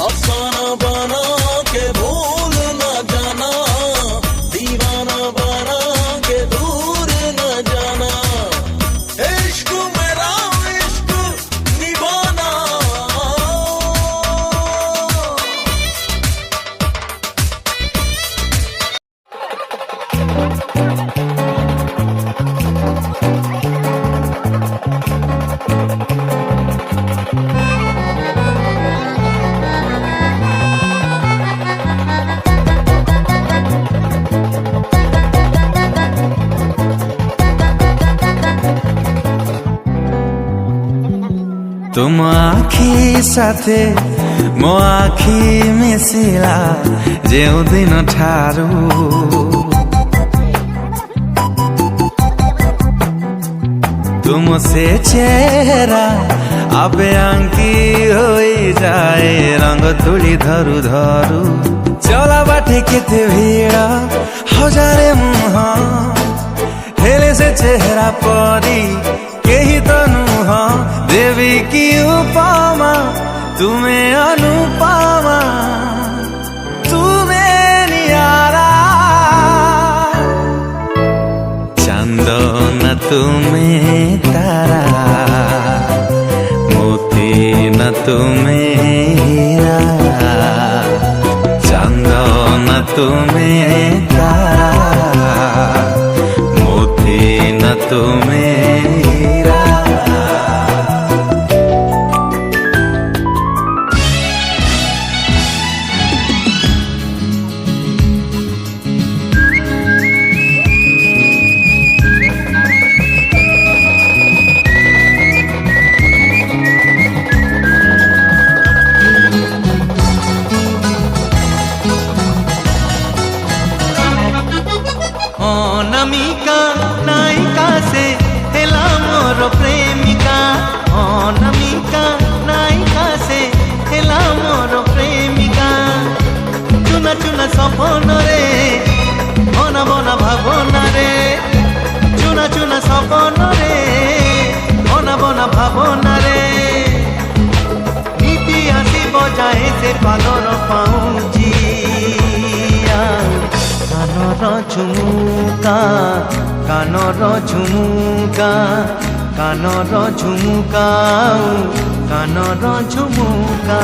अफसाना बना के भूल न जाना, दीवाना बना के दूर न जाना, इश्क मेरा इश्क निभाना। तुम आखि साथे मो आखि मिसिला जेउ दिन ठारू तुम से चेहरा आबे आंकी हो जाए रंग तुली धरु धरु चला बाटे केते भीड़ हजारे मुह हेले से चेहरा परी केही तो नुह देवी की उपमा तुम्हें अनुपमा तुम्हें नियारा चांदो न तुम्हें तारा मोती न तुम्हें हीरा चांदो न तुम्हें तारा मोती न तुम्हें हीरा। अनामिका नायिका से हेला मोर प्रेमिका, अनामिका नायिका से हेला मोर प्रेमिका। चुना चुना सपन रे बना बना भावना रे, चुना चुना सपन रे बना बना भावना रे। नीति आसी बजाए से पालर पाऊँची कानर झुमुका, कानर झुमुका, कानर झुमुका, कानर झुमुका।